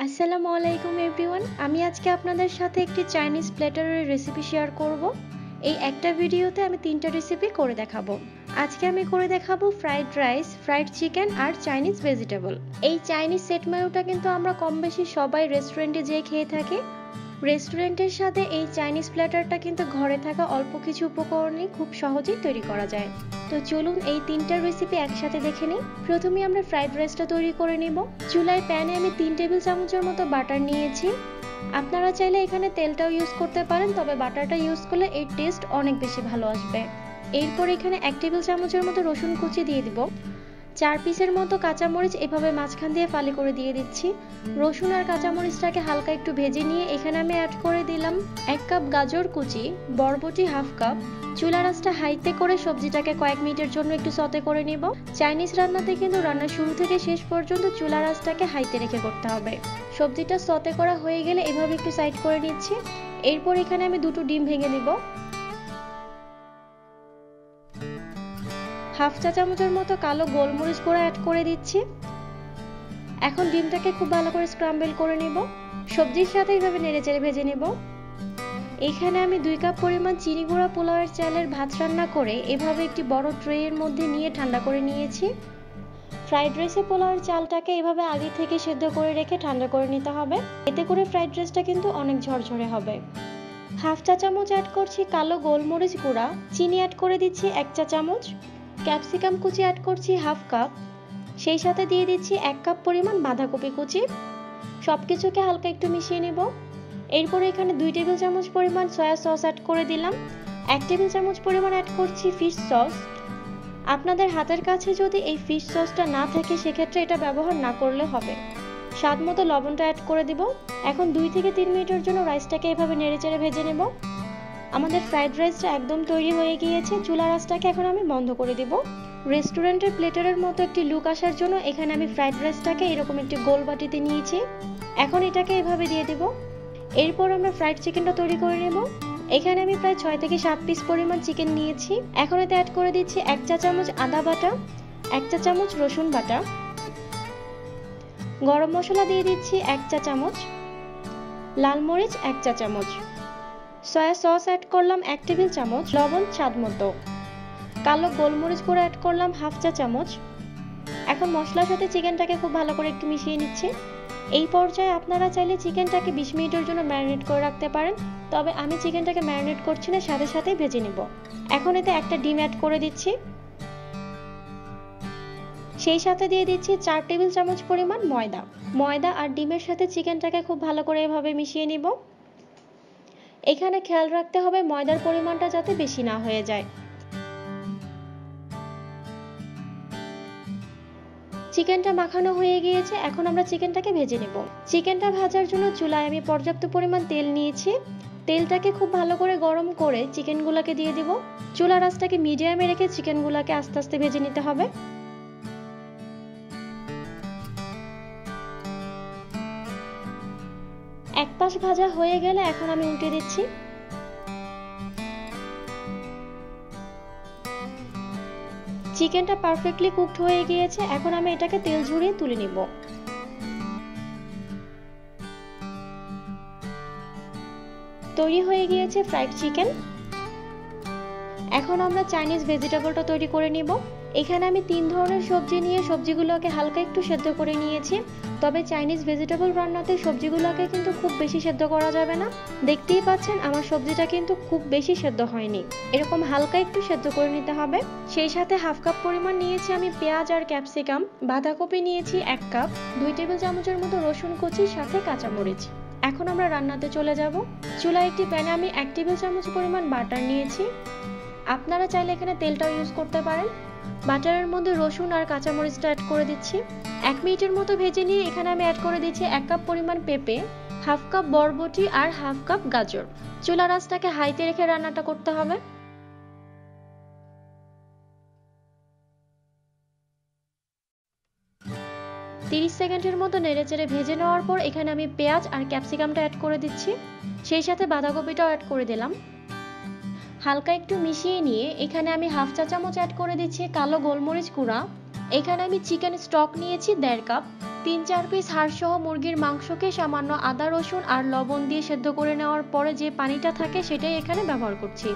আসসালামু আলাইকুম এভরিওয়ান। আমি আজকে আপনাদের সাথে একটি চাইনিজ প্ল্যাটারের রেসিপি শেয়ার করব। এই একটা ভিডিওতে আমি 3টা রেসিপি করে দেখাবো। আজকে আমি করে দেখাবো ফ্রাইড রাইস, ফ্রাইড চিকেন আর চাইনিজ ভেজিটেবল। এই চাইনিজ সেট মেনুটা কিন্তু আমরা কম বেশি সবাই রেস্টুরেন্টে যেয়ে খেয়ে থাকি। রেস্টুরেন্টের সাথে এই চাইনিজ প্ল্যাটারটা কিন্তু ঘরে থাকা অল্প কিছু উপকরণে খুব সহজেই তৈরি করা যায়। তো চলুন এই 3টা রেসিপি একসাথে দেখে নিই। প্রথমে আমরা ফ্রাইড রাইসটা তৈরি করে নিব। চুলায় প্যানে আমি 3 টেবিল চামচের মতো বাটার নিয়েছি। আপনারা চাইলে এখানে তেলটাও ইউজ করতে পারেন, তবে বাটারটা ইউজ করলে এর টেস্ট অনেক বেশি ভালো আসবে। এরপর এখানে 1 টেবিল চামচের মতো রসুন কুচি দিয়ে দিব। 4 পিসের মতো কাঁচামরিচ এভাবে মাঝখান দিয়ে ফালি করে দিয়ে দিচ্ছি। রসুন আর কাঁচামরিচটাকে হালকা একটু ভেজে নিয়ে এখানে আমি অ্যাড করে দিলাম 1 কাপ গাজর কুচি, বরবটি হাফ কাপ। চুলার আঁচটা হাইতে করে সবজিটাকে কয়েক মিনিটের জন্য একটু সতে করে নিব। চাইনিজ রান্নাতে কিন্তু রান্নার শুরু থেকে শেষ পর্যন্ত চুলার আঁচটাকে হাইতে রেখে করতে হবে। সবজিটা সতে করা হয়ে গেলে এভাবে একটু সাইড করে নিচ্ছি। এরপর এখানে আমি 2টো ডিম ভেঙে নিব। হাফ চা চামচের মতো কালো গোলমরিচ গুঁড়া অ্যাড করে দিচ্ছি। এখন ডিমটাকে খুব ভালো করে স্ক্রাম্বল করে নিব। সবজির সাথে এইভাবে নেড়েচেড়ে ভেজে নিব। এখানে আমি 2 কাপ পরিমাণ চিনি গুঁড়া পোলাওয়ের চালের ভাত রান্না করে এভাবে একটি বড় ট্রের মধ্যে নিয়ে ঠান্ডা করে নিয়েছি। ফ্রাইড রাইসে পোলাওয়ের চালটাকে এভাবে আগে থেকে সেদ্ধ করে রেখে ঠান্ডা করে নিতে হবে। এতে করে ফ্রাইড রাইসটা কিন্তু অনেক ঝরঝরে হবে। হাফ চা চামচ অ্যাড করছি কালো গোলমরিচ গুঁড়া, চিনি অ্যাড করে দিচ্ছি 1 চা চামচ, ক্যাপসিকাম কুচি অ্যাড করছি হাফ কাপ, সেই সাথে দিয়ে দিচ্ছি 1 কাপ পরিমাণ বাঁধাকপি কুচি। সবকিছুকে হালকা একটু মিশিয়ে নেব। এরপর এখানে 2 টেবিল চামচ পরিমাণ সয়া সস অ্যাড করে দিলাম। 1 টেবিল চামচ পরিমাণ অ্যাড করছি ফিশ সস। আপনাদের হাতের কাছে যদি এই ফিশ সসটা না থাকে সেক্ষেত্রে এটা ব্যবহার না করলে হবে। স্বাদ মতো লবণটা অ্যাড করে দিব। এখন 2 থেকে 3 মিনিটের জন্য রাইসটাকে এভাবে নেড়েচেড়ে ভেজে নেব। আমাদের ফ্রাইড রাইসটা একদম তৈরি হয়ে গিয়েছে। চুলার আঁচটাকে এখন আমি বন্ধ করে দিব। রেস্টুরেন্টের প্লেটারের মতো একটি লুক আসার জন্য এখানে আমি ফ্রাইড রাইসটাকে এরকম একটি গোল বাটিতে নিয়েছি। এখন এটাকে এভাবে দিয়ে দেব। এরপর আমরা ফ্রাইড চিকেনটা তৈরি করে নেব। এখানে আমি প্রায় 6 থেকে 7 পিস পরিমাণ চিকেন নিয়েছি। এখন এতে অ্যাড করে দিচ্ছি 1 চা চামচ আদা বাটা, 1 চা চামচ রসুন বাটা, গরম মশলা দিয়ে দিচ্ছি 1 চা চামচ, লাল মরিচ 1 চা চামচ, সয়া সস অ্যাড করলাম 1 টেবিল চামচ, লবণ স্বাদ মতো, কালো গোলমরিচ গুঁড়ো অ্যাড করলাম হাফ চা চামচ। এখন মশলার সাথে চিকেনটাকে খুব ভালো করে একটু মিশিয়ে নিচ্ছি। এই পর্যায়ে আপনারা চাইলে চিকেনটাকে 20 মিনিটের জন্য ম্যারিনেট করে রাখতে পারেন, তবে আমি চিকেনটাকে ম্যারিনেট করছি না, সাথে সাথেই ভেজে নিব। এখন এতে একটা ডিম অ্যাড করে দিচ্ছি। সেই সাথে দিয়ে দিচ্ছি 4 টেবিল চামচ পরিমাণ ময়দা আর ডিমের সাথে চিকেনটাকে খুব ভালো করে এভাবে মিশিয়ে নিব। এখানে খেয়াল রাখতে হবে ময়দার পরিমাণটা যাতে বেশি না হয়ে যায়। চিকেনটা মাখানো হয়ে গিয়েছে। এখন আমরা চিকেনটাকে ভেজে নেব। চিকেনটা ভাজার জন্য চুলায় আমি পর্যাপ্ত পরিমাণ তেল নিয়েছি। তেলটাকে খুব ভালো করে গরম করে চিকেনগুলোকে দিয়ে দিব। চুলার আঁচটাকে মিডিয়ামে রেখে চিকেনগুলোকে আস্তে আস্তে ভেজে নিতে হবে। এক পাশ ভাজা হয়ে গেলে এখন আমি উল্টে দিচ্ছি। চিকেনটা পারফেক্টলি কুকড হয়ে গিয়েছে। এখন আমি এটাকে তেল ঝরিয়ে তুলে নিব। তৈরি হয়ে গিয়েছে ফ্রাইড চিকেন। এখন আমরা চাইনিজ ভেজিটেবলটা তৈরি করে নিব। এখানে আমি 3 ধরনের সবজি নিয়ে সবজিগুলোকে হালকা একটু সেদ্ধ করে নিয়েছি। তবে চাইনিজ ভেজিটেবল রান্নাতে সবজিগুলোকে কিন্তু খুব বেশি সেদ্ধ করা যাবে না। দেখতেই পাচ্ছেন আমার সবজিটা কিন্তু খুব বেশি সেদ্ধ হয়নি, এরকম হালকা একটু সেদ্ধ করে নিতে হবে। সেই সাথে হাফ কাপ পরিমাণ নিয়েছি আমি পেঁয়াজ আর ক্যাপসিকাম, বাঁধাকপি নিয়েছি 1 কাপ, 2 টেবিল চামচের মতো রসুন কুচি, সাথে কাঁচামরিচ। এখন আমরা রান্নাতে চলে যাব। চুলায় একটি প্যানে আমি 1 টেবিল চামচ পরিমাণ বাটার নিয়েছি। আপনারা চাইলে এখানে তেলটাও ইউজ করতে পারেন। বাটারের মধ্যে রসুন আর কাঁচামরিচটা অ্যাড করে দিচ্ছি। 1 মিনিটের মতো ভেজে নিয়ে এখানে আমি অ্যাড করে দিচ্ছি 1 কাপ পরিমাণ পেঁপে, হাফ কাপ বরবটি আর হাফ কাপ গাজর। চুলার আঁচটাকে হাইতে রেখে রান্নাটা করতে হবে। 30 সেকেন্ডের মতো নেড়েচেড়ে ভেজে নেওয়ার পর এখানে আমি পেঁয়াজ আর ক্যাপসিকামটা অ্যাড করে দিচ্ছি। সেই সাথে বাঁধাকপিটাও অ্যাড করে দিলাম। হালকা একটু মিশিয়ে নিয়ে এখানে আমি হাফ চা চামচ অ্যাড করে দিচ্ছি কালো গোলমরিচ গুঁড়া। এখানে আমি চিকেন স্টক নিয়েছি 1.5 কাপ। 3-4 পিস হাড়সহ মুরগির মাংসকে সামান্য আদা রসুন আর লবণ দিয়ে সেদ্ধ করে নেওয়ার পরে যে পানিটা থাকে সেটাই এখানে ব্যবহার করছি।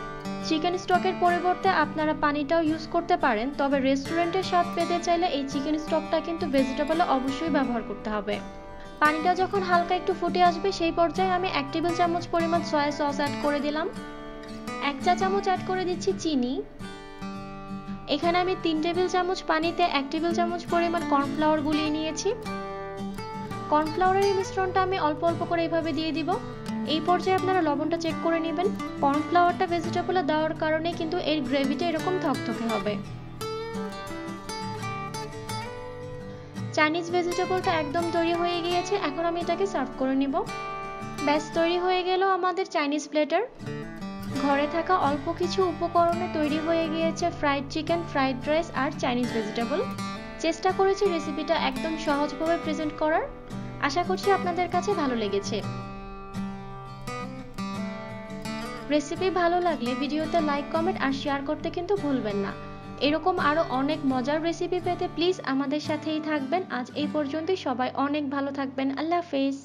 চিকেন স্টকের পরিবর্তে আপনারা পানিটাও ইউজ করতে পারেন, তবে রেস্টুরেন্টের স্বাদ পেতে চাইলে এই চিকেন স্টকটা কিন্তু ভেজিটেবলে অবশ্যই ব্যবহার করতে হবে। পানিটা যখন হালকা একটু ফুটে আসবে সেই পর্যায়ে আমি 1 টেবিল চামচ পরিমাণ সয়া সস অ্যাড করে দিলাম। 1 চা চামচ অ্যাড করে দিচ্ছি চিনি। এখানে আমি 3 টেবিল চামচ পানিতে 1 টেবিল চামচ পরিমাণ কর্নফ্লাওয়ার গুলিয়ে নিয়েছি। কর্নফ্লাওয়ারের এই মিশ্রণটা আমি অল্প অল্প করে এইভাবে দিয়ে দিব। এই পর্যায়ে আপনারা লবণটা চেক করে নেবেন। কর্নফ্লাওয়ারটা ভেজিটেবলে দেওয়ার কারণে কিন্তু এর গ্রেভিটা এরকম থকথকে হবে। চাইনিজ ভেজিটেবলটা একদম তৈরি হয়ে গিয়েছে, এখন আমি এটাকে সার্ভ করে নিব। ব্যাস তৈরি হয়ে গেল আমাদের চাইনিজ প্লেটার। ঘরে থাকা অল্প কিছু উপকরণে তৈরি হয়ে গিয়েছে ফ্রাইড চিকেন, ফ্রাইড রাইস আর চাইনিজ ভেজিটেবল। চেষ্টা করেছি রেসিপিটা একদম সহজভাবে প্রেজেন্ট করার। আশা করছি আপনাদের কাছে ভালো লেগেছে। রেসিপি ভালো লাগলে ভিডিওতে লাইক, কমেন্ট আর শেয়ার করতে কিন্তু ভুলবেন না। এরকম আরো অনেক মজার রেসিপি পেতে প্লিজ আমাদের সাথেই থাকবেন। আজ এই পর্যন্তই, সবাই অনেক ভালো থাকবেন। আল্লাহ হাফেজ।